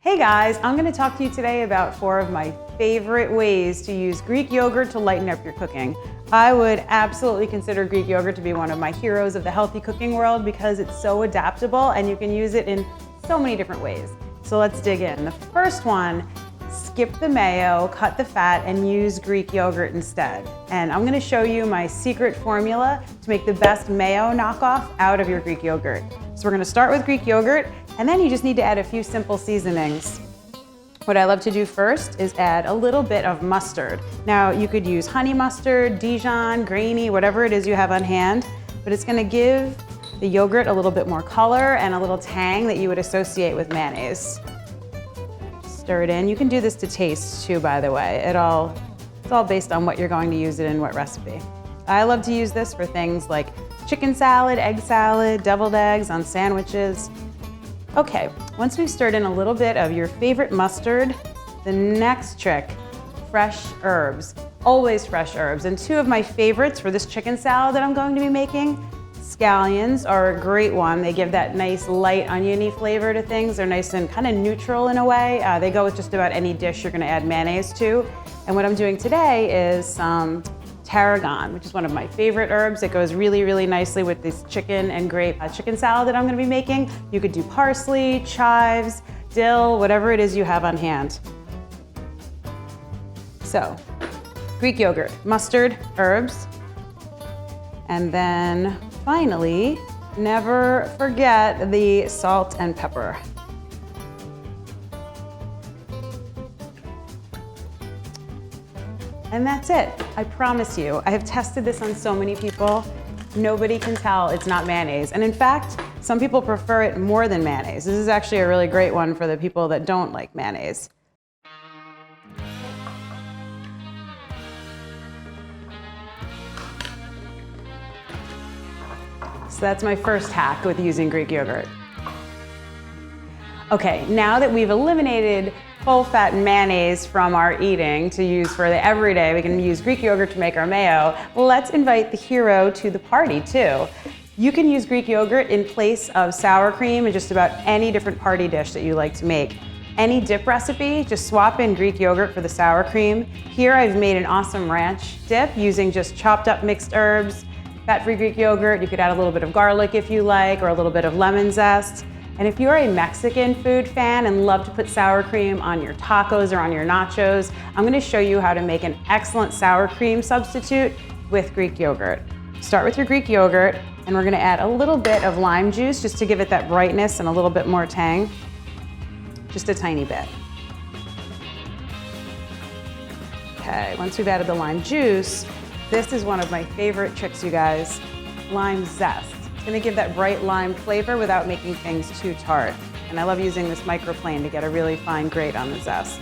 Hey guys, I'm going to talk to you today about 4 of my favorite ways to use Greek yogurt to lighten up your cooking. I would absolutely consider Greek yogurt to be one of my heroes of the healthy cooking world because it's so adaptable and you can use it in so many different ways. So let's dig in. The first one, skip the mayo, cut the fat, and use Greek yogurt instead. And I'm going to show you my secret formula to make the best mayo knockoff out of your Greek yogurt. So we're going to start with Greek yogurt, and then you just need to add a few simple seasonings. What I love to do first is add a little bit of mustard. Now you could use honey mustard, Dijon, grainy, whatever it is you have on hand, but it's going to give the yogurt a little bit more color and a little tang that you would associate with mayonnaise. Stir it in. You can do this to taste too, by the way. It's all based on what you're going to use it in what recipe. I love to use this for things like chicken salad, egg salad, deviled eggs on sandwiches. Okay, once we've stirred in a little bit of your favorite mustard, the next trick, fresh herbs. Always fresh herbs. And 2 of my favorites for this chicken salad that I'm going to be making, scallions are a great one. They give that nice light oniony flavor to things. They're nice and kind of neutral in a way. They go with just about any dish you're going to add mayonnaise to. And what I'm doing today is some tarragon, which is one of my favorite herbs. It goes really, really nicely with this chicken and grape chicken salad that I'm going to be making. You could do parsley, chives, dill, whatever it is you have on hand. So, Greek yogurt, mustard, herbs, and then finally, never forget the salt and pepper. And that's it. I promise you. I have tested this on so many people. Nobody can tell it's not mayonnaise. And in fact, some people prefer it more than mayonnaise. This is actually a really great one for the people that don't like mayonnaise. So that's my first hack with using Greek yogurt. Okay, now that we've eliminated full-fat mayonnaise from our eating to use for the everyday, we can use Greek yogurt to make our mayo. Let's invite the hero to the party too. You can use Greek yogurt in place of sour cream in just about any different party dish that you like to make. Any dip recipe, just swap in Greek yogurt for the sour cream. Here I've made an awesome ranch dip using just chopped up mixed herbs, fat-free Greek yogurt. You could add a little bit of garlic if you like, or a little bit of lemon zest. And if you're a Mexican food fan and love to put sour cream on your tacos or on your nachos, I'm going to show you how to make an excellent sour cream substitute with Greek yogurt. Start with your Greek yogurt, and we're going to add a little bit of lime juice just to give it that brightness and a little bit more tang. Just a tiny bit. Okay, once we've added the lime juice, this is one of my favorite tricks, you guys, lime zest. It's going to give that bright lime flavor without making things too tart. And I love using this microplane to get a really fine grate on the zest.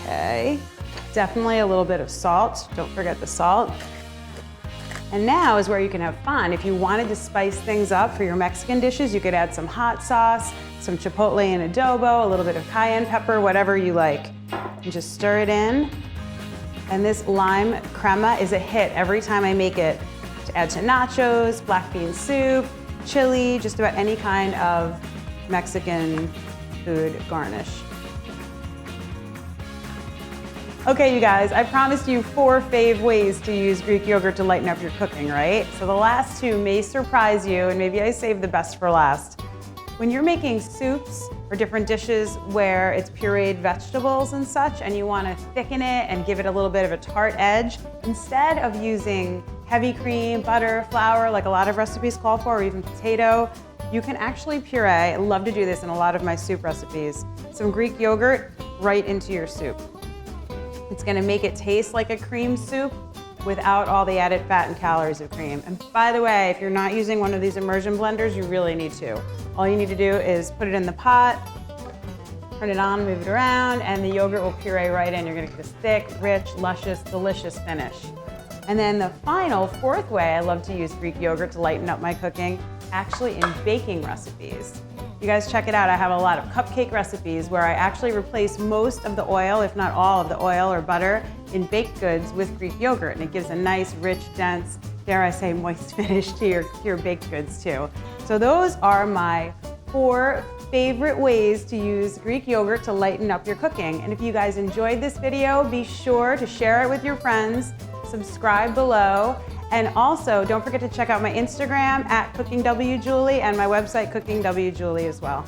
Okay, definitely a little bit of salt. Don't forget the salt. And now is where you can have fun. If you wanted to spice things up for your Mexican dishes, you could add some hot sauce, some chipotle and adobo, a little bit of cayenne pepper, whatever you like. And just stir it in. And this lime crema is a hit every time I make it to add to nachos, black bean soup, chili, just about any kind of Mexican food garnish. Okay, you guys, I promised you 4 fave ways to use Greek yogurt to lighten up your cooking, right? So the last 2 may surprise you, and maybe I saved the best for last. When you're making soups or different dishes where it's pureed vegetables and such, and you want to thicken it and give it a little bit of a tart edge, instead of using heavy cream, butter, flour, like a lot of recipes call for, or even potato, you can actually puree, I love to do this in a lot of my soup recipes, some Greek yogurt right into your soup. It's going to make it taste like a cream soup without all the added fat and calories of cream. And by the way, if you're not using one of these immersion blenders, you really need to. All you need to do is put it in the pot, turn it on, move it around, and the yogurt will puree right in. You're going to get this thick, rich, luscious, delicious finish. And then the final 4th way I love to use Greek yogurt to lighten up my cooking, actually in baking recipes. You guys check it out. I have a lot of cupcake recipes where I actually replace most of the oil, if not all of the oil or butter, in baked goods with Greek yogurt, and it gives a nice, rich, dense dare I say, moist finish to your baked goods too. So those are my 4 favorite ways to use Greek yogurt to lighten up your cooking. And if you guys enjoyed this video, be sure to share it with your friends, subscribe below, and also don't forget to check out my Instagram @CookingWJulie and my website CookingWJulie as well.